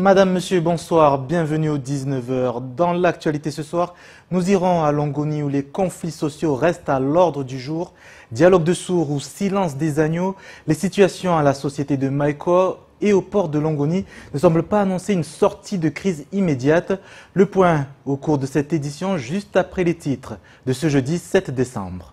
Madame, Monsieur, bonsoir, bienvenue aux 19 h. Dans l'actualité ce soir, nous irons à Longoni où les conflits sociaux restent à l'ordre du jour. Dialogue de sourds ou silence des agneaux, les situations à la société de Maïko et au port de Longoni ne semblent pas annoncer une sortie de crise immédiate. Le point au cours de cette édition, juste après les titres de ce jeudi 7 décembre.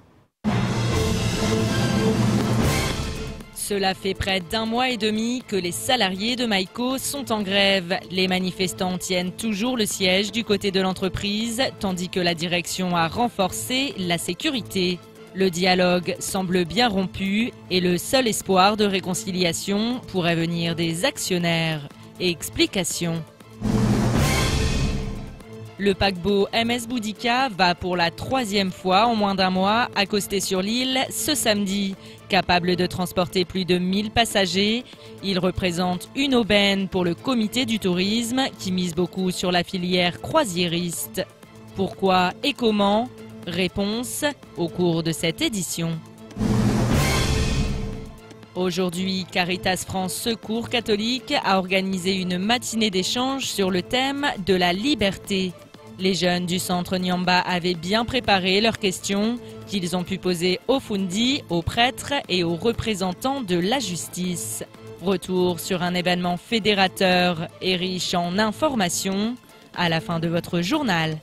Cela fait près d'un mois et demi que les salariés de Maïko sont en grève. Les manifestants tiennent toujours le siège du côté de l'entreprise, tandis que la direction a renforcé la sécurité. Le dialogue semble bien rompu et le seul espoir de réconciliation pourrait venir des actionnaires. Explication. Le paquebot MS Boudica va pour la 3e fois en moins d'un mois accoster sur l'île ce samedi. Capable de transporter plus de 1000 passagers, il représente une aubaine pour le comité du tourisme qui mise beaucoup sur la filière croisiériste. Pourquoi et comment? Réponse au cours de cette édition. Aujourd'hui, Caritas France Secours Catholique a organisé une matinée d'échange sur le thème de la liberté. Les jeunes du centre Nyamba avaient bien préparé leurs questions qu'ils ont pu poser aux Fundi, aux prêtres et aux représentants de la justice. Retour sur un événement fédérateur et riche en informations à la fin de votre journal.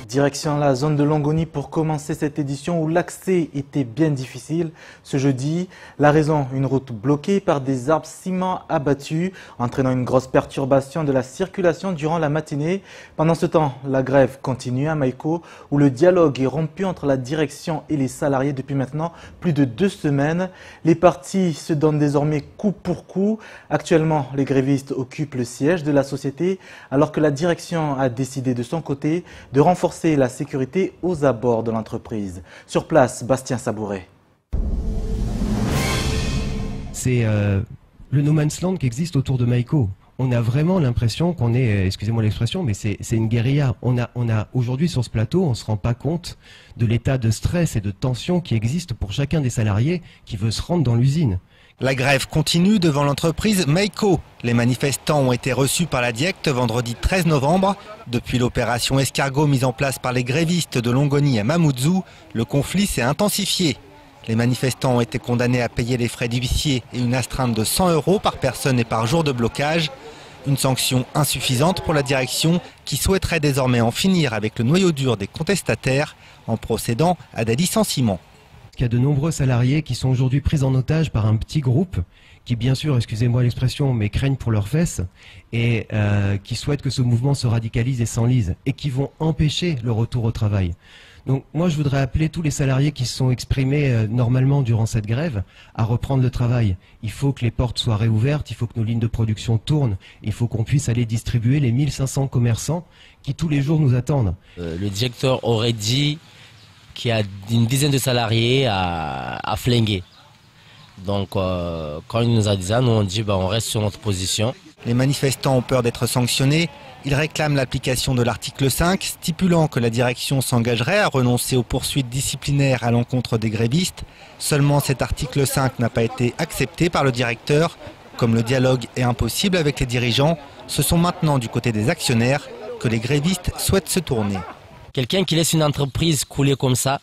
Direction la zone de Longoni pour commencer cette édition où l'accès était bien difficile ce jeudi. La raison, une route bloquée par des arbres ciment abattus, entraînant une grosse perturbation de la circulation durant la matinée. Pendant ce temps, la grève continue à Maïko où le dialogue est rompu entre la direction et les salariés depuis maintenant plus de 2 semaines. Les partis se donnent désormais coup pour coup. Actuellement, les grévistes occupent le siège de la société alors que la direction a décidé de son côté de renforcer la sécurité aux abords de l'entreprise. Sur place, Bastien Sabouret. C'est le no man's land qui existe autour de Maïko. On a vraiment l'impression qu'on est, excusez-moi l'expression, mais c'est une guérilla. On a aujourd'hui sur ce plateau, on se rend pas compte de l'état de stress et de tension qui existe pour chacun des salariés qui veut se rendre dans l'usine. La grève continue devant l'entreprise Maïko. Les manifestants ont été reçus par la DIECT vendredi 13 novembre. Depuis l'opération escargot mise en place par les grévistes de Longoni à Mamoudzou, le conflit s'est intensifié. Les manifestants ont été condamnés à payer les frais d'huissier et une astreinte de 100 € par personne et par jour de blocage. Une sanction insuffisante pour la direction qui souhaiterait désormais en finir avec le noyau dur des contestataires en procédant à des licenciements. Il y a de nombreux salariés qui sont aujourd'hui pris en otage par un petit groupe qui, bien sûr, excusez-moi l'expression, mais craignent pour leurs fesses et qui souhaitent que ce mouvement se radicalise et s'enlise et qui vont empêcher le retour au travail. Donc moi, je voudrais appeler tous les salariés qui se sont exprimés normalement durant cette grève à reprendre le travail. Il faut que les portes soient réouvertes, il faut que nos lignes de production tournent, il faut qu'on puisse aller distribuer les 1500 commerçants qui tous les jours nous attendent. Le directeur aurait dit qu'il y a une dizaine de salariés à flinguer. Donc quand il nous a dit ça, nous on dit on reste sur notre position. Les manifestants ont peur d'être sanctionnés. Ils réclament l'application de l'article 5, stipulant que la direction s'engagerait à renoncer aux poursuites disciplinaires à l'encontre des grévistes. Seulement cet article 5 n'a pas été accepté par le directeur. Comme le dialogue est impossible avec les dirigeants, ce sont maintenant du côté des actionnaires que les grévistes souhaitent se tourner. Quelqu'un qui laisse une entreprise couler comme ça,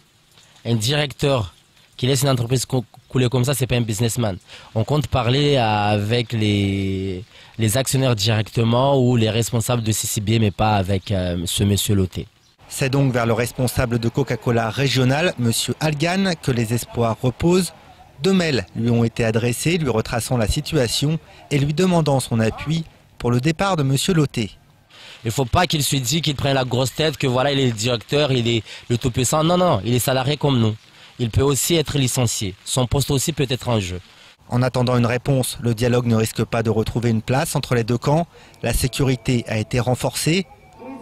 un directeur qui laisse une entreprise couler comme ça, c'est pas un businessman. On compte parler avec les actionnaires directement ou les responsables de CCB, mais pas avec ce monsieur Loté. C'est donc vers le responsable de Coca-Cola régional, monsieur Algan, que les espoirs reposent. 2 mails lui ont été adressés, lui retraçant la situation et lui demandant son appui pour le départ de monsieur Loté. Il ne faut pas qu'il se dise qu'il prenne la grosse tête, que voilà, il est le directeur, il est le tout puissant. Non, non, il est salarié comme nous. Il peut aussi être licencié. Son poste aussi peut être en jeu. En attendant une réponse, le dialogue ne risque pas de retrouver une place entre les deux camps. La sécurité a été renforcée.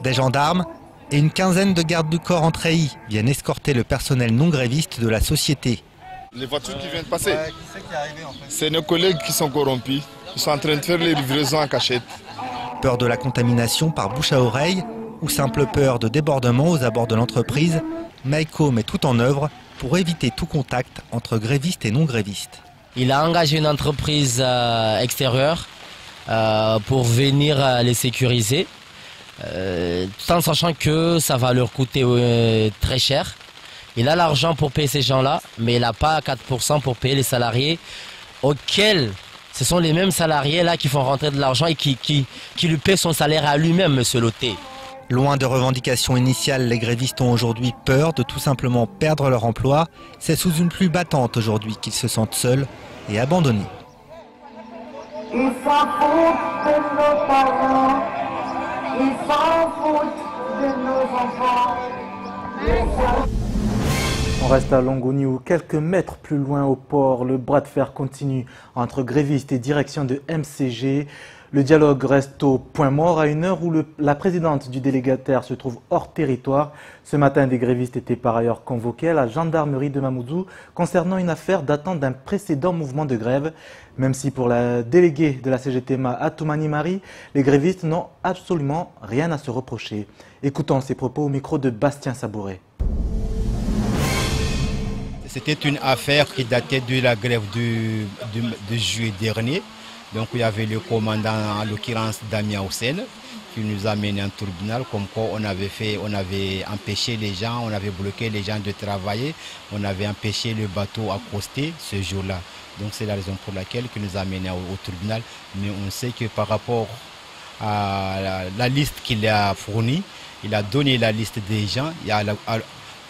Des gendarmes et une quinzaine de gardes du corps en treillis viennent escorter le personnel non gréviste de la société. Les voitures qui viennent passer, c'est nos collègues qui sont corrompus. Ils sont en train de faire les livraisons en cachette. Peur de la contamination par bouche à oreille ou simple peur de débordement aux abords de l'entreprise, Maïko met tout en œuvre pour éviter tout contact entre grévistes et non grévistes. Il a engagé une entreprise extérieure pour venir les sécuriser, tout en sachant que ça va leur coûter très cher. Il a l'argent pour payer ces gens-là, mais il n'a pas 4% pour payer les salariés auxquels ce sont les mêmes salariés là qui font rentrer de l'argent et qui lui paient son salaire à lui-même, monsieur Loté. Loin de revendications initiales, les grévistes ont aujourd'hui peur de tout simplement perdre leur emploi. C'est sous une pluie battante aujourd'hui qu'ils se sentent seuls et abandonnés. Ils s'en foutent de nos parents, ils s'en foutent de nos enfants. On reste à Longoni où quelques mètres plus loin au port, le bras de fer continue entre grévistes et direction de MCG. Le dialogue reste au point mort à une heure où la présidente du délégataire se trouve hors territoire. Ce matin, des grévistes étaient par ailleurs convoqués à la gendarmerie de Mamoudzou concernant une affaire datant d'un précédent mouvement de grève. Même si pour la déléguée de la CGTMA, Atoumani Marie, les grévistes n'ont absolument rien à se reprocher. Écoutons ses propos au micro de Bastien Sabouret. C'était une affaire qui datait de la grève de juillet dernier. Donc il y avait le commandant, en l'occurrence Damien Houssen, qui nous a mené en tribunal, comme quoi on avait empêché les gens, on avait bloqué les gens de travailler, on avait empêché le bateau accoster ce jour-là. Donc c'est la raison pour laquelle il nous a mené au tribunal. Mais on sait que par rapport à la liste qu'il a fournie, il a donné la liste des gens,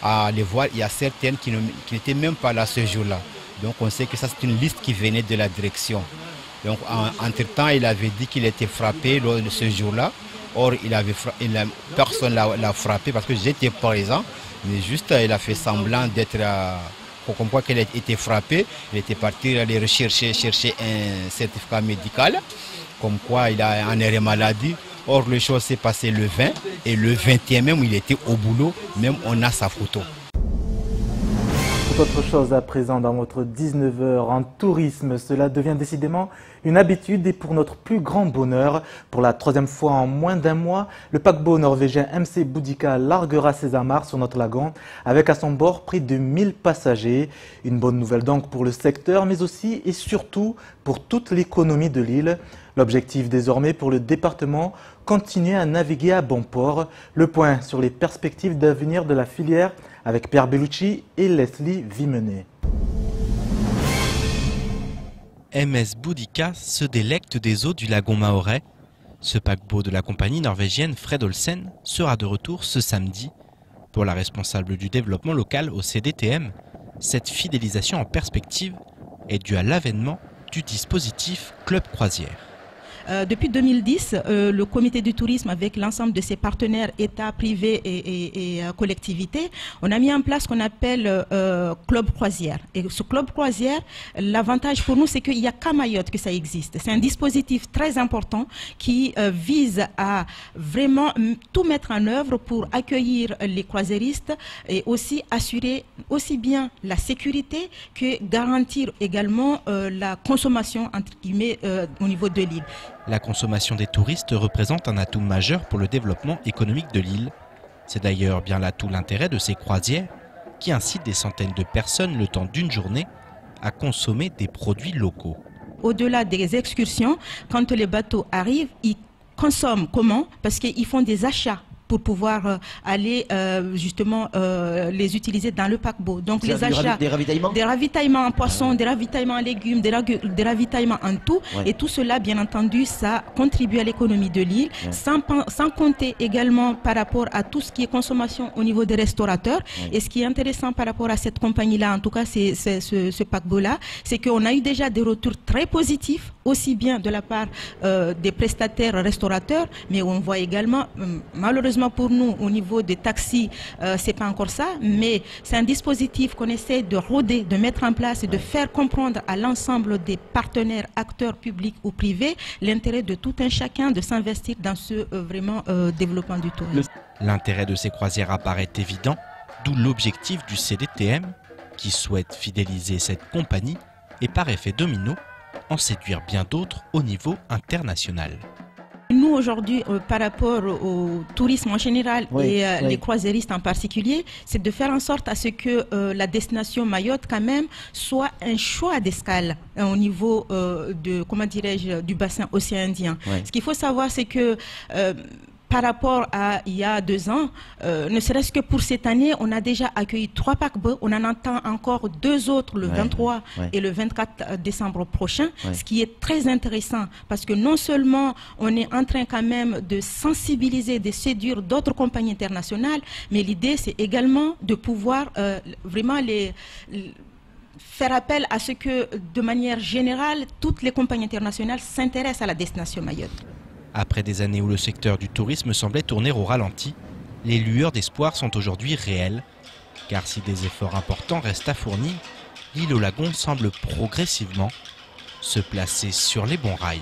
à les voir, il y a certaines qui n'étaient même pas là ce jour-là. Donc on sait que ça c'est une liste qui venait de la direction. Donc entre-temps, il avait dit qu'il était frappé lors de ce jour-là. Or, personne ne l'a frappé parce que j'étais présent. Mais juste, il a fait semblant d'être... Comme quoi qu'il était frappé. Il était parti aller chercher un certificat médical. Comme quoi il a un arrêt maladie. Or, le chose s'est passé le 20. Et le 21 même, il était au boulot. Même on a sa photo. Autre chose à présent dans votre 19h en tourisme, cela devient décidément une habitude et pour notre plus grand bonheur, pour la troisième fois en moins d'un mois, le paquebot norvégien MC Boudica larguera ses amarres sur notre lagon avec à son bord près de 1000 passagers. Une bonne nouvelle donc pour le secteur mais aussi et surtout pour toute l'économie de l'île. L'objectif désormais pour le département, continuer à naviguer à bon port. Le point sur les perspectives d'avenir de la filière avec Pierre Bellucci et Leslie Vimenet. MS Boudica se délecte des eaux du lagon Mahorais. Ce paquebot de la compagnie norvégienne Fred Olsen sera de retour ce samedi. Pour la responsable du développement local au CDTM, cette fidélisation en perspective est due à l'avènement du dispositif Club Croisière. Depuis 2010, le comité du tourisme avec l'ensemble de ses partenaires, États, privés et collectivités, on a mis en place ce qu'on appelle Club Croisière. Et ce Club Croisière, l'avantage pour nous, c'est qu'il n'y a qu'à Mayotte que ça existe. C'est un dispositif très important qui vise à vraiment tout mettre en œuvre pour accueillir les croisiéristes et aussi assurer aussi bien la sécurité que garantir également la consommation entre guillemets au niveau de l'île. La consommation des touristes représente un atout majeur pour le développement économique de l'île. C'est d'ailleurs bien là tout l'intérêt de ces croisières qui incitent des centaines de personnes le temps d'une journée à consommer des produits locaux. Au-delà des excursions, quand les bateaux arrivent, ils consomment comment? Parce qu'ils font des achats pour pouvoir aller justement les utiliser dans le paquebot. Donc les achats, des ravitaillements en poisson, des ravitaillements en légumes, des ravitaillements en tout. Ouais. Et tout cela, bien entendu, ça contribue à l'économie de l'île, sans compter également par rapport à tout ce qui est consommation au niveau des restaurateurs. Et ce qui est intéressant par rapport à cette compagnie-là, en tout cas c'est ce paquebot-là, c'est qu'on a eu déjà des retours très positifs, aussi bien de la part des prestataires restaurateurs, mais on voit également, malheureusement pour nous, au niveau des taxis, c'est pas encore ça, mais c'est un dispositif qu'on essaie de roder, de mettre en place et de faire comprendre à l'ensemble des partenaires, acteurs publics ou privés, l'intérêt de tout un chacun de s'investir dans ce vraiment développement du tourisme. L'intérêt de ces croisières apparaît évident, d'où l'objectif du CDTM, qui souhaite fidéliser cette compagnie et par effet domino, en séduire bien d'autres au niveau international. Nous, nous aujourd'hui, par rapport au tourisme en général et les croisiéristes en particulier, c'est de faire en sorte à ce que la destination Mayotte quand même soit un choix d'escale au niveau de, comment dirais-je, du bassin océan Indien. Ce qu'il faut savoir, c'est que par rapport à il y a 2 ans, ne serait-ce que pour cette année, on a déjà accueilli 3 paquebots. On en entend encore 2 autres le 23 et le 24 décembre prochain, ce qui est très intéressant parce que non seulement on est en train quand même de sensibiliser, de séduire d'autres compagnies internationales, mais l'idée c'est également de pouvoir vraiment faire appel à ce que, de manière générale, toutes les compagnies internationales s'intéressent à la destination Mayotte. Après des années où le secteur du tourisme semblait tourner au ralenti, les lueurs d'espoir sont aujourd'hui réelles. Car si des efforts importants restent à fournir, l'île au lagon semble progressivement se placer sur les bons rails.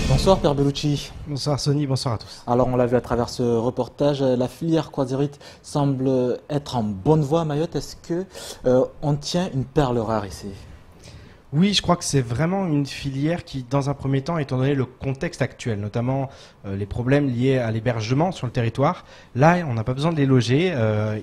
Bonsoir Père Bellucci. Bonsoir Sony, bonsoir à tous. Alors on l'a vu à travers ce reportage, la filière croisiériste semble être en bonne voie à Mayotte. Est-ce qu'on tient une perle rare ici ? Oui, je crois que c'est vraiment une filière qui, dans un premier temps, étant donné le contexte actuel, notamment les problèmes liés à l'hébergement sur le territoire, là, on n'a pas besoin de les loger.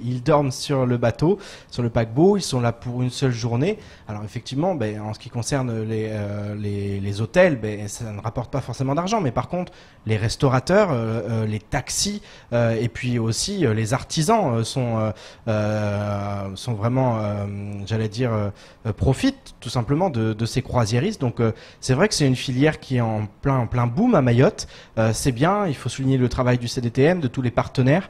Ils dorment sur le bateau, sur le paquebot. Ils sont là pour une seule journée. Alors effectivement, en ce qui concerne les hôtels, ça ne rapporte pas forcément d'argent. Mais par contre, les restaurateurs, les taxis et puis aussi les artisans sont vraiment, j'allais dire, profitent tout simplement de ces croisiéristes. Donc c'est vrai que c'est une filière qui est en plein boom à Mayotte. C'est bien, il faut souligner le travail du CDTM, de tous les partenaires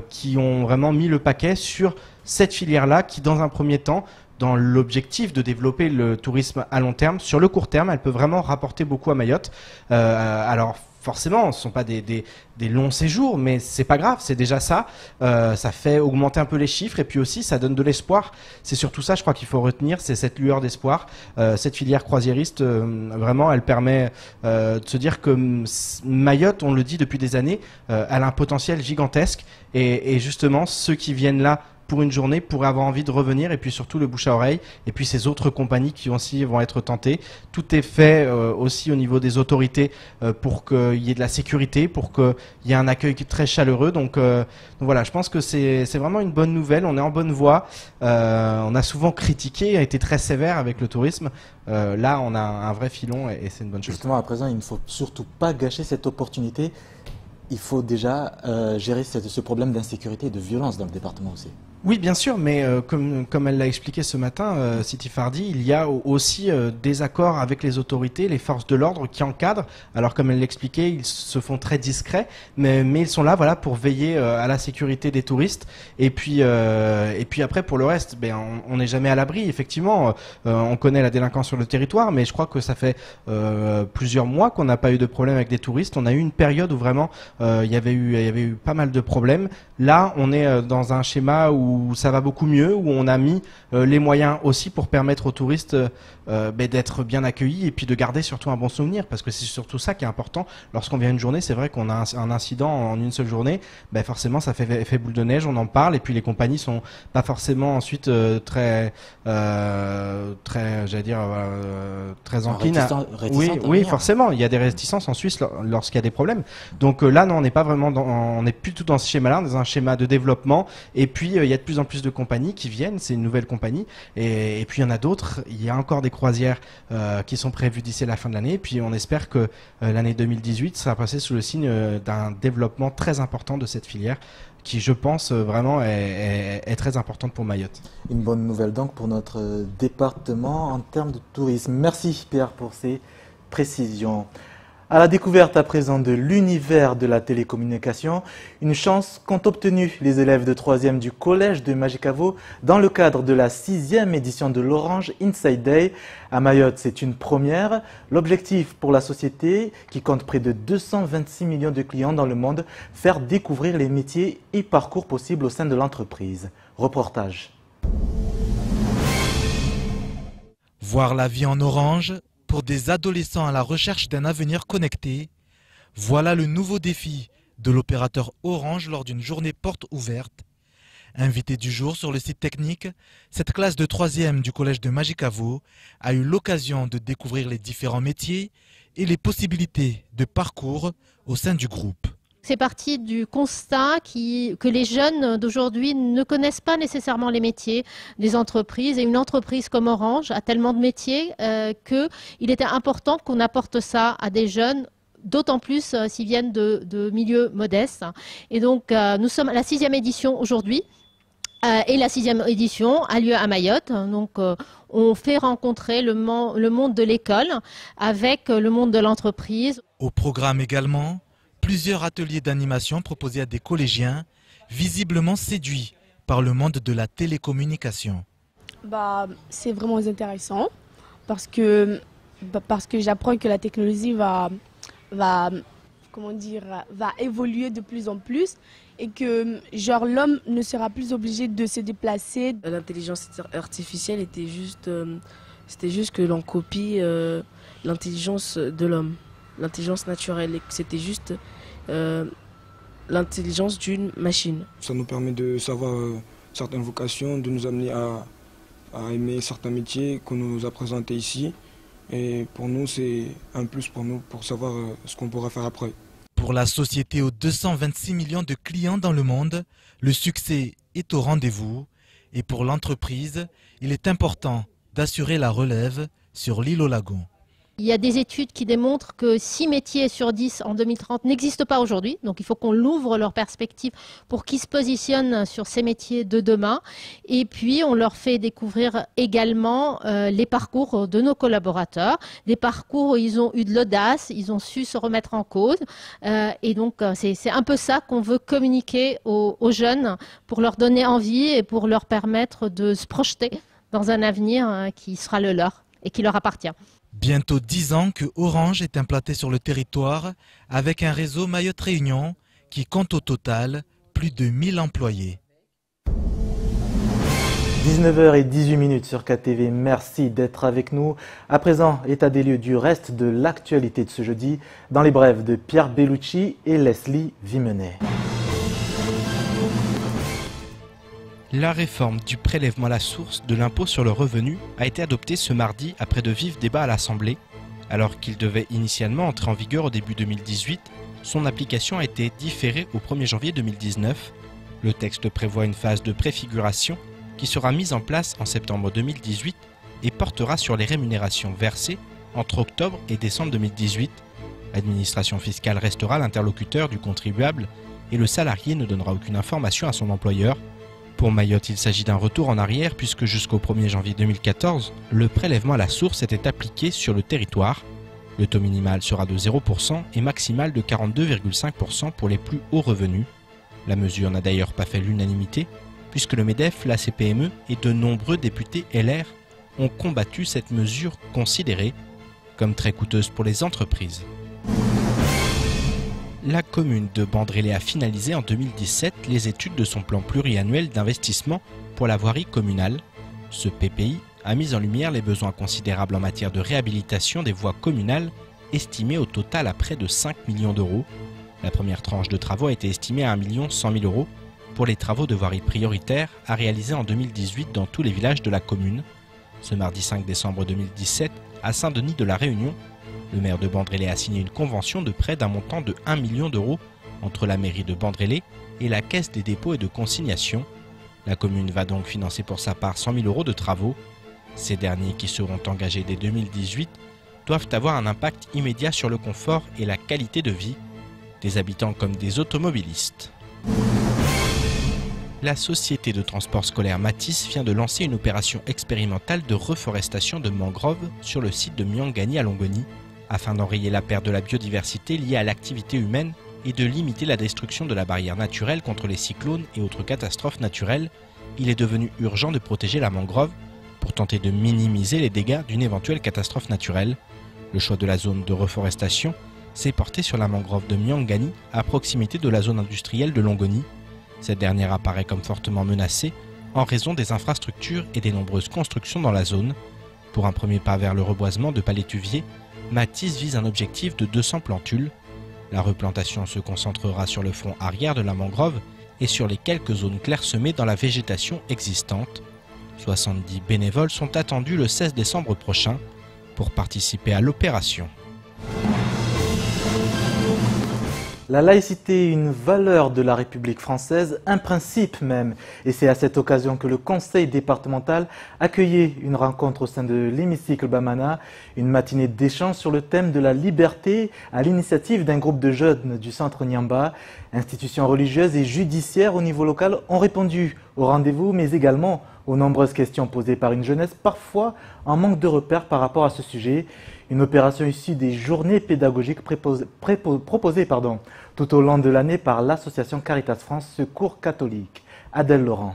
qui ont vraiment mis le paquet sur cette filière-là qui, dans un premier temps, dans l'objectif de développer le tourisme à long terme, sur le court terme, elle peut vraiment rapporter beaucoup à Mayotte. Alors forcément, ce ne sont pas des longs séjours, mais c'est pas grave, c'est déjà ça. Ça fait augmenter un peu les chiffres et puis aussi ça donne de l'espoir. C'est surtout ça, je crois qu'il faut retenir, c'est cette lueur d'espoir. Cette filière croisiériste, vraiment, elle permet de se dire que Mayotte, on le dit depuis des années, elle a un potentiel gigantesque et justement ceux qui viennent là pour une journée pourraient avoir envie de revenir et puis surtout le bouche à oreille et puis ces autres compagnies qui aussi vont être tentées. Tout est fait aussi au niveau des autorités pour qu'il y ait de la sécurité, pour qu'il y ait un accueil très chaleureux. Donc voilà, je pense que c'est vraiment une bonne nouvelle. On est en bonne voie. On a souvent critiqué, a été très sévère avec le tourisme. Là, on a un vrai filon et c'est une bonne chose. Justement, à présent, il ne faut surtout pas gâcher cette opportunité. Il faut déjà gérer ce problème d'insécurité et de violence dans le département aussi. Oui, bien sûr, mais comme elle l'a expliqué ce matin, Siti Fardi, il y a aussi des accords avec les autorités, les forces de l'ordre qui encadrent. Alors comme elle l'expliquait, ils se font très discrets, mais ils sont là, voilà, pour veiller à la sécurité des touristes. Et puis après, pour le reste, on n'est jamais à l'abri. Effectivement, on connaît la délinquance sur le territoire, mais je crois que ça fait plusieurs mois qu'on n'a pas eu de problème avec des touristes. On a eu une période où vraiment il y avait eu pas mal de problèmes. Là, on est dans un schéma où ça va beaucoup mieux, où on a mis les moyens aussi pour permettre aux touristes d'être bien accueillis et puis de garder surtout un bon souvenir, parce que c'est surtout ça qui est important. Lorsqu'on vient une journée, c'est vrai qu'on a un incident en une seule journée, forcément ça fait effet boule de neige, on en parle et puis les compagnies sont pas forcément ensuite très j'allais dire très enclines. Oui, forcément, il y a des réticences en Suisse lorsqu'il y a des problèmes. Donc là, non, on n'est pas vraiment on n'est plus tout dans ce schéma-là, on est dans un schéma de développement et puis il y a de plus en plus de compagnies qui viennent, c'est une nouvelle compagnie et puis il y en a d'autres, il y a encore des croisières qui sont prévues d'ici la fin de l'année et puis on espère que l'année 2018 sera passée sous le signe d'un développement très important de cette filière qui, je pense, vraiment est très importante pour Mayotte. Une bonne nouvelle donc pour notre département en termes de tourisme. Merci Pierre pour ces précisions. À la découverte à présent de l'univers de la télécommunication, une chance qu'ont obtenue les élèves de 3e du collège de Majicavo dans le cadre de la 6e édition de l'Orange Inside Day. À Mayotte, c'est une première. L'objectif pour la société, qui compte près de 226 millions de clients dans le monde, faire découvrir les métiers et parcours possibles au sein de l'entreprise. Reportage. Voir la vie en orange pour des adolescents à la recherche d'un avenir connecté, voilà le nouveau défi de l'opérateur Orange lors d'une journée porte ouverte. Invitée du jour sur le site technique, cette classe de 3e du collège de Majicavo a eu l'occasion de découvrir les différents métiers et les possibilités de parcours au sein du groupe. C'est parti du constat que les jeunes d'aujourd'hui ne connaissent pas nécessairement les métiers des entreprises. Et une entreprise comme Orange a tellement de métiers qu'il était important qu'on apporte ça à des jeunes, d'autant plus s'ils viennent de milieux modestes. Et donc, nous sommes à la 6e édition aujourd'hui. Et la 6e édition a lieu à Mayotte. Donc, on fait rencontrer le monde de l'école avec le monde de l'entreprise. Au programme également, plusieurs ateliers d'animation proposés à des collégiens, visiblement séduits par le monde de la télécommunication. C'est vraiment intéressant parce que j'apprends que la technologie va évoluer de plus en plus et que l'homme ne sera plus obligé de se déplacer. L'intelligence artificielle était juste que l'on copie l'intelligence de l'homme. L'intelligence naturelle, c'était juste l'intelligence d'une machine. Ça nous permet de savoir certaines vocations, de nous amener à aimer certains métiers qu'on nous a présentés ici. Et pour nous, c'est un plus pour nous pour savoir ce qu'on pourra faire après. Pour la société aux 226 millions de clients dans le monde, le succès est au rendez-vous. Et pour l'entreprise, il est important d'assurer la relève sur l'île au lagon. Il y a des études qui démontrent que 6 métiers sur 10 en 2030 n'existent pas aujourd'hui. Donc il faut qu'on ouvre leurs perspectives pour qu'ils se positionnent sur ces métiers de demain. Et puis on leur fait découvrir également les parcours de nos collaborateurs. Des parcours où ils ont eu de l'audace, ils ont su se remettre en cause. Et donc c'est un peu ça qu'on veut communiquer aux jeunes pour leur donner envie et pour leur permettre de se projeter dans un avenir qui sera le leur et qui leur appartient. Bientôt 10 ans que Orange est implanté sur le territoire avec un réseau Mayotte Réunion qui compte au total plus de 1000 employés. 19h18 sur KTV, merci d'être avec nous. À présent, état des lieux du reste de l'actualité de ce jeudi dans les brèves de Pierre Bellucci et Leslie Vimenet. La réforme du prélèvement à la source de l'impôt sur le revenu a été adoptée ce mardi après de vifs débats à l'Assemblée. Alors qu'il devait initialement entrer en vigueur au début 2018, son application a été différée au 1er janvier 2019. Le texte prévoit une phase de préfiguration qui sera mise en place en septembre 2018 et portera sur les rémunérations versées entre octobre et décembre 2018. L'administration fiscale restera l'interlocuteur du contribuable et le salarié ne donnera aucune information à son employeur. Pour Mayotte, il s'agit d'un retour en arrière puisque jusqu'au 1er janvier 2014, le prélèvement à la source était appliqué sur le territoire. Le taux minimal sera de 0% et maximal de 42,5% pour les plus hauts revenus. La mesure n'a d'ailleurs pas fait l'unanimité puisque le MEDEF, la CPME et de nombreux députés LR ont combattu cette mesure considérée comme très coûteuse pour les entreprises. La commune de Bandrélé a finalisé en 2017 les études de son plan pluriannuel d'investissement pour la voirie communale. Ce PPI a mis en lumière les besoins considérables en matière de réhabilitation des voies communales, estimés au total à près de 5 millions d'euros. La première tranche de travaux a été estimée à 1 100 000 euros pour les travaux de voirie prioritaires à réaliser en 2018 dans tous les villages de la commune. Ce mardi 5 décembre 2017, à Saint-Denis de la Réunion, le maire de Bandrélé a signé une convention de prêt d'un montant de 1 million d'euros entre la mairie de Bandrélé et la Caisse des dépôts et de consignation. La commune va donc financer pour sa part 100 000 euros de travaux. Ces derniers, qui seront engagés dès 2018, doivent avoir un impact immédiat sur le confort et la qualité de vie des habitants comme des automobilistes. La société de transport scolaire Matisse vient de lancer une opération expérimentale de reforestation de mangroves sur le site de Miangani à Longoni, afin d'enrayer la perte de la biodiversité liée à l'activité humaine et de limiter la destruction de la barrière naturelle contre les cyclones et autres catastrophes naturelles. Il est devenu urgent de protéger la mangrove pour tenter de minimiser les dégâts d'une éventuelle catastrophe naturelle. Le choix de la zone de reforestation s'est porté sur la mangrove de Miangani, à proximité de la zone industrielle de Longoni. Cette dernière apparaît comme fortement menacée en raison des infrastructures et des nombreuses constructions dans la zone. Pour un premier pas vers le reboisement de palétuviers, Matisse vise un objectif de 200 plantules. La replantation se concentrera sur le front arrière de la mangrove et sur les quelques zones clairsemées dans la végétation existante. 70 bénévoles sont attendus le 16 décembre prochain pour participer à l'opération. La laïcité est une valeur de la République française, un principe même. Et c'est à cette occasion que le conseil départemental accueillait une rencontre au sein de l'hémicycle Bamana, une matinée d'échange sur le thème de la liberté à l'initiative d'un groupe de jeunes du centre Nyamba. Institutions religieuses et judiciaires au niveau local ont répondu au rendez-vous, mais également aux nombreuses questions posées par une jeunesse parfois en manque de repères par rapport à ce sujet. Une opération issue des journées pédagogiques proposées tout au long de l'année par l'association Caritas France Secours catholique. Adèle Laurent.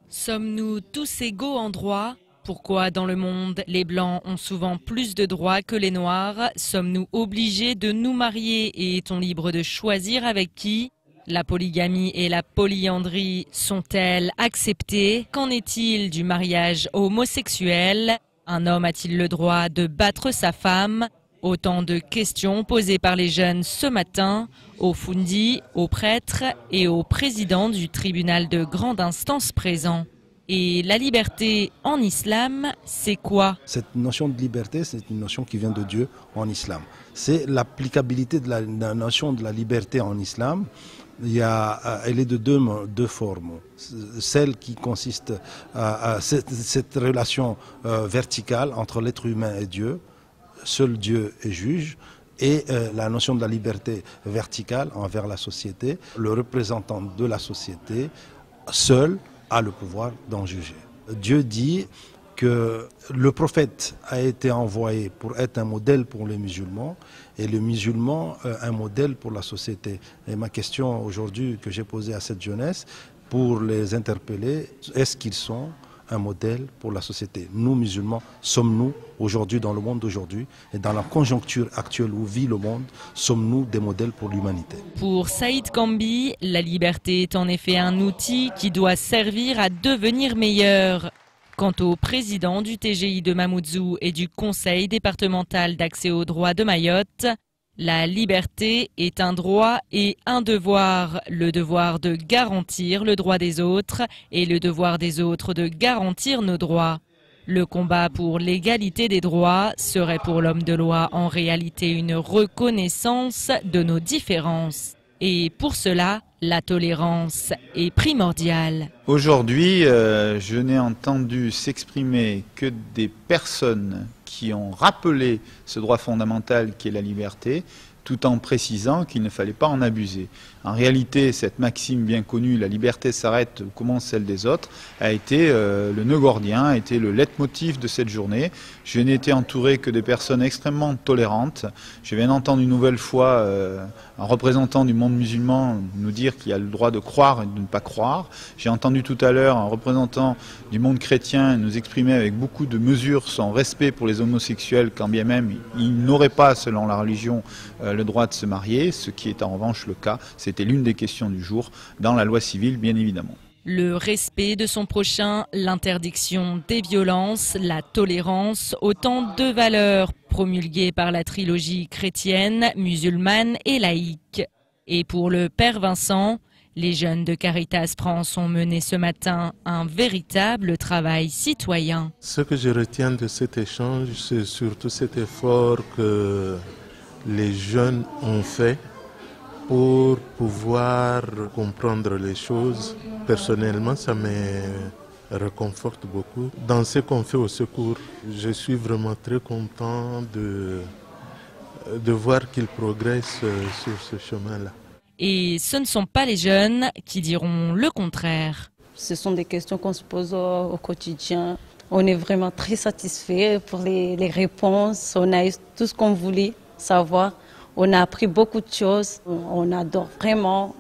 Sommes-nous tous égaux en droit ? Pourquoi dans le monde, les Blancs ont souvent plus de droits que les Noirs ? Sommes-nous obligés de nous marier et est-on libre de choisir avec qui ? La polygamie et la polyandrie sont-elles acceptées? Qu'en est-il du mariage homosexuel? Un homme a-t-il le droit de battre sa femme? Autant de questions posées par les jeunes ce matin aux Fundi, aux prêtres et au président du tribunal de grande instance présent. Et la liberté en islam, c'est quoi? Cette notion de liberté, c'est une notion qui vient de Dieu en islam. C'est l'applicabilité de la notion de la liberté en islam. Elle est de deux formes. Celle qui consiste à cette relation verticale entre l'être humain et Dieu, seul Dieu est juge, et la notion de la liberté verticale envers la société. Le représentant de la société, seul, a le pouvoir d'en juger. Dieu dit que le prophète a été envoyé pour être un modèle pour les musulmans et le musulman un modèle pour la société. Et ma question aujourd'hui que j'ai posée à cette jeunesse pour les interpeller, est-ce qu'ils sont un modèle pour la société? Nous musulmans, sommes-nous aujourd'hui dans le monde d'aujourd'hui et dans la conjoncture actuelle où vit le monde, sommes-nous des modèles pour l'humanité? Pour Saïd Kambi, la liberté est en effet un outil qui doit servir à devenir meilleur. Quant au président du TGI de Mamoudzou et du conseil départemental d'accès aux droits de Mayotte, la liberté est un droit et un devoir. Le devoir de garantir le droit des autres et le devoir des autres de garantir nos droits. Le combat pour l'égalité des droits serait pour l'homme de loi en réalité une reconnaissance de nos différences. Et pour cela, la tolérance est primordiale. Aujourd'hui, je n'ai entendu s'exprimer que des personnes qui ont rappelé ce droit fondamental qui est la liberté, tout en précisant qu'il ne fallait pas en abuser. En réalité, cette maxime bien connue, la liberté s'arrête où commence celle des autres, a été le nœud gordien, a été le leitmotiv de cette journée. Je n'ai été entouré que de personnes extrêmement tolérantes. Je viens d'entendre une nouvelle fois un représentant du monde musulman nous dire qu'il y a le droit de croire et de ne pas croire. J'ai entendu tout à l'heure un représentant du monde chrétien nous exprimer avec beaucoup de mesures son respect pour les homosexuels, quand bien même ils n'auraient pas, selon la religion, le droit de se marier, ce qui est en revanche le cas. C'était l'une des questions du jour dans la loi civile, bien évidemment. Le respect de son prochain, l'interdiction des violences, la tolérance, autant de valeurs promulguées par la trilogie chrétienne, musulmane et laïque. Et pour le Père Vincent, les jeunes de Caritas France ont mené ce matin un véritable travail citoyen. Ce que je retiens de cet échange, c'est surtout cet effort que les jeunes ont fait pour pouvoir comprendre les choses. Personnellement, ça me réconforte beaucoup. Dans ce qu'on fait au secours, je suis vraiment très content de voir qu'ils progressent sur ce chemin-là. Et ce ne sont pas les jeunes qui diront le contraire. Ce sont des questions qu'on se pose au quotidien. On est vraiment très satisfait pour les réponses. On a eu tout ce qu'on voulait savoir. On a appris beaucoup de choses. On adore vraiment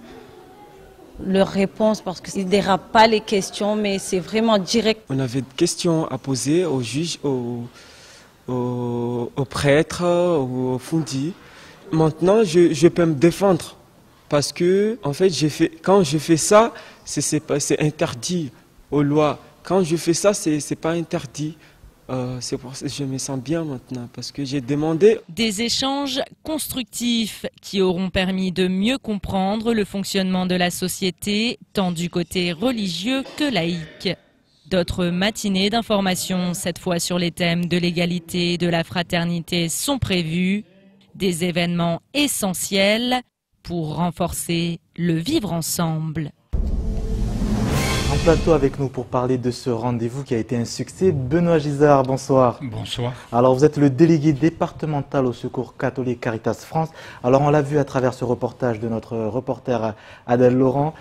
leurs réponses parce qu'ils ne dérapent pas les questions, mais c'est vraiment direct. On avait des questions à poser aux juges, aux prêtres, aux fundis. Maintenant, je peux me défendre parce que, en fait, quand je fais ça, c'est interdit aux lois. Quand je fais ça, c'est pas interdit. C'est pour ça que je me sens bien maintenant parce que j'ai demandé. Des échanges constructifs qui auront permis de mieux comprendre le fonctionnement de la société, tant du côté religieux que laïque. D'autres matinées d'information, cette fois sur les thèmes de l'égalité et de la fraternité, sont prévues. Des événements essentiels pour renforcer le vivre ensemble. En plateau avec nous pour parler de ce rendez-vous qui a été un succès, Benoît Gisard, bonsoir. Bonsoir. Alors vous êtes le délégué départemental au Secours catholique Caritas France. Alors on l'a vu à travers ce reportage de notre reporter Adèle Laurent,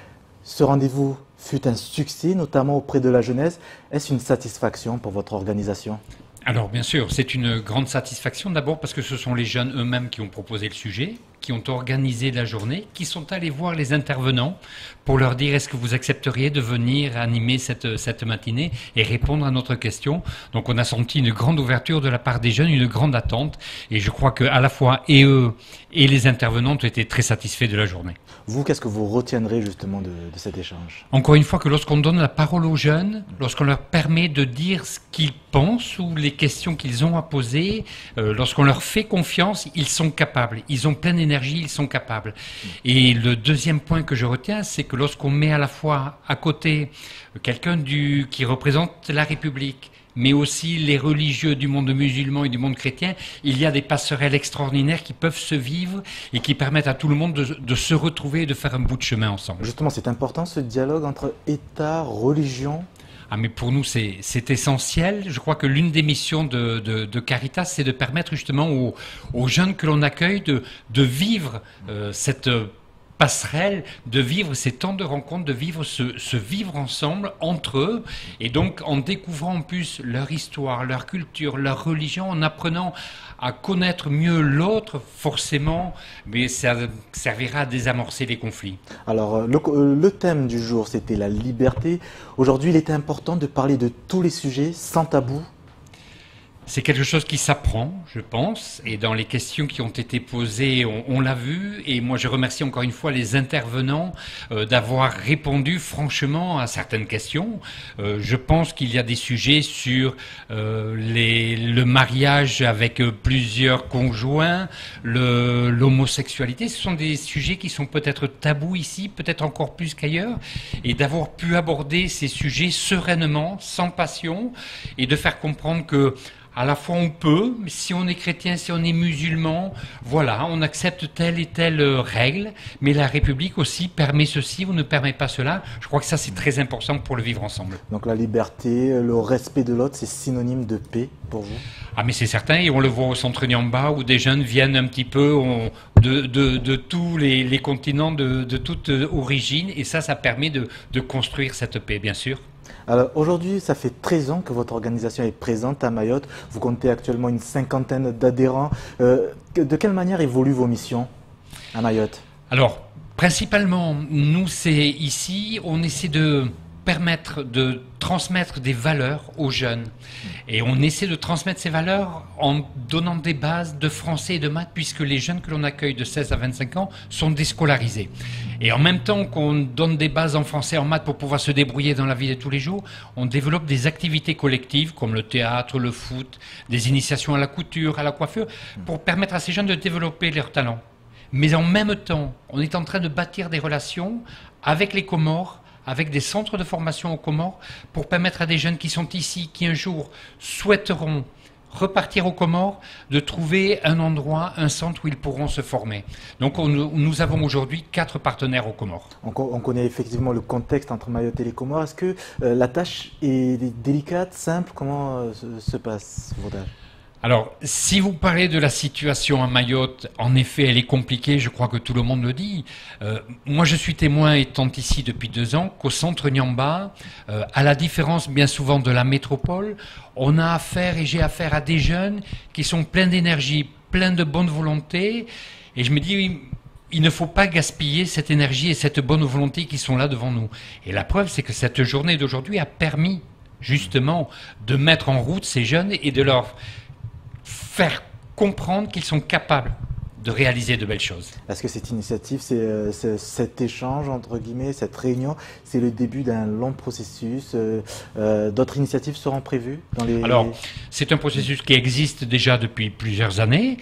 ce rendez-vous fut un succès, notamment auprès de la jeunesse. Est-ce une satisfaction pour votre organisation ? Alors bien sûr, c'est une grande satisfaction d'abord parce que ce sont les jeunes eux-mêmes qui ont proposé le sujet, qui ont organisé la journée, qui sont allés voir les intervenants pour leur dire est-ce que vous accepteriez de venir animer cette matinée et répondre à notre question. Donc on a senti une grande ouverture de la part des jeunes, une grande attente et je crois qu'à la fois et eux et les intervenants ont été très satisfaits de la journée. Vous, qu'est-ce que vous retiendrez justement de cet échange ? Encore une fois que lorsqu'on donne la parole aux jeunes, lorsqu'on leur permet de dire ce qu'ils pensent ou les questions qu'ils ont à poser, lorsqu'on leur fait confiance, ils sont capables, ils ont pleine énergie, ils sont capables. Et le deuxième point que je retiens, c'est que lorsqu'on met à la fois à côté quelqu'un qui représente la République, mais aussi les religieux du monde musulman et du monde chrétien, il y a des passerelles extraordinaires qui peuvent se vivre et qui permettent à tout le monde de se retrouver et de faire un bout de chemin ensemble. Justement, c'est important ce dialogue entre État, religion. Ah mais pour nous c'est essentiel. Je crois que l'une des missions de Caritas, c'est de permettre justement aux jeunes que l'on accueille de vivre cette passerelle, de vivre ces temps de rencontre, de vivre ce vivre ensemble entre eux, et donc en découvrant en plus leur histoire, leur culture, leur religion, en apprenant à connaître mieux l'autre, forcément, mais ça servira à désamorcer les conflits. Alors, le thème du jour, c'était la liberté. Aujourd'hui, il est important de parler de tous les sujets sans tabou. C'est quelque chose qui s'apprend, je pense, et dans les questions qui ont été posées, on l'a vu, et moi je remercie encore une fois les intervenants d'avoir répondu franchement à certaines questions. Je pense qu'il y a des sujets sur le mariage avec plusieurs conjoints, l'homosexualité, ce sont des sujets qui sont peut-être tabous ici, peut-être encore plus qu'ailleurs, et d'avoir pu aborder ces sujets sereinement, sans passion, et de faire comprendre que à la fois on peut, mais si on est chrétien, si on est musulman, voilà, on accepte telle et telle règle, mais la République aussi permet ceci ou ne permet pas cela. Je crois que ça c'est très important pour le vivre ensemble. Donc la liberté, le respect de l'autre, c'est synonyme de paix pour vous ? Ah mais c'est certain, et on le voit au centre Nyamba où des jeunes viennent un petit peu de tous les continents, de toute origine, et ça permet de construire cette paix, bien sûr. Alors aujourd'hui, ça fait 13 ans que votre organisation est présente à Mayotte. Vous comptez actuellement une 50aine d'adhérents. De quelle manière évoluent vos missions à Mayotte ? Alors, principalement, nous, c'est ici, on essaie de permettre de transmettre des valeurs aux jeunes. Et on essaie de transmettre ces valeurs en donnant des bases de français et de maths, puisque les jeunes que l'on accueille de 16 à 25 ans sont déscolarisés. Et en même temps qu'on donne des bases en français et en maths pour pouvoir se débrouiller dans la vie de tous les jours, on développe des activités collectives comme le théâtre, le foot, des initiations à la couture, à la coiffure, pour permettre à ces jeunes de développer leurs talents. Mais en même temps, on est en train de bâtir des relations avec les Comores, avec des centres de formation aux Comores, pour permettre à des jeunes qui sont ici, qui un jour souhaiteront repartir aux Comores, de trouver un endroit, un centre où ils pourront se former. Donc nous avons aujourd'hui 4 partenaires aux Comores. On connaît effectivement le contexte entre Mayotte et les Comores. Est-ce que la tâche est délicate, simple ? Comment se passe vos tâches ? Alors, si vous parlez de la situation à Mayotte, en effet, elle est compliquée, je crois que tout le monde le dit. Moi, je suis témoin, étant ici depuis 2 ans, qu'au centre Nyamba, à la différence bien souvent de la métropole, on a affaire, et j'ai affaire à des jeunes qui sont pleins d'énergie, pleins de bonne volonté, et je me dis, il ne faut pas gaspiller cette énergie et cette bonne volonté qui sont là devant nous. Et la preuve, c'est que cette journée d'aujourd'hui a permis, justement, de mettre en route ces jeunes et de leur faire comprendre qu'ils sont capables de réaliser de belles choses. Est-ce que cette initiative, cet échange, entre guillemets, cette réunion, c'est le début d'un long processus? D'autres initiatives seront prévues dans les... Alors, c'est un processus qui existe déjà depuis plusieurs années,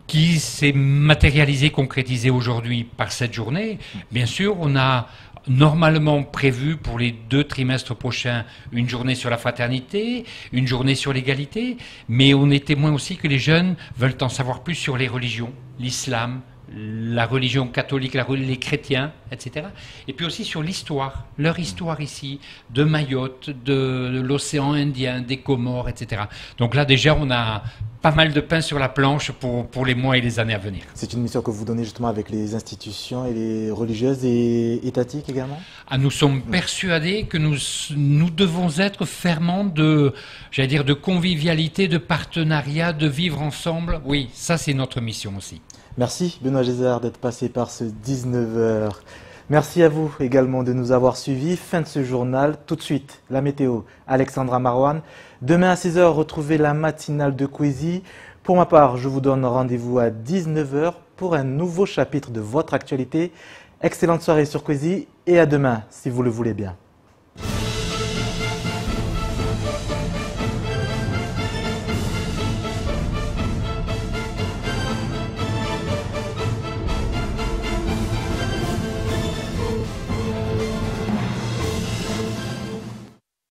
qui s'est matérialisé, concrétisé aujourd'hui par cette journée. Bien sûr, on a normalement prévu pour les 2 trimestres prochains une journée sur la fraternité, une journée sur l'égalité, mais on est témoin aussi que les jeunes veulent en savoir plus sur les religions, l'islam, la religion catholique, les chrétiens, etc. Et puis aussi sur l'histoire, leur histoire ici, de Mayotte, de l'océan Indien, des Comores, etc. Donc là déjà on a pas mal de pain sur la planche pour les mois et les années à venir. C'est une mission que vous donnez justement avec les institutions et les religieuses et étatiques également? Nous sommes persuadés que nous devons être ferments de convivialité, de partenariat, de vivre ensemble. Oui, ça c'est notre mission aussi. Merci Benoît Gézard d'être passé par ce 19h. Merci à vous également de nous avoir suivis. Fin de ce journal. Tout de suite, la météo. Alexandra Marouane. Demain à 16h, retrouvez la matinale de Kwezi. Pour ma part, je vous donne rendez-vous à 19h pour un nouveau chapitre de votre actualité. Excellente soirée sur Kwezi et à demain si vous le voulez bien.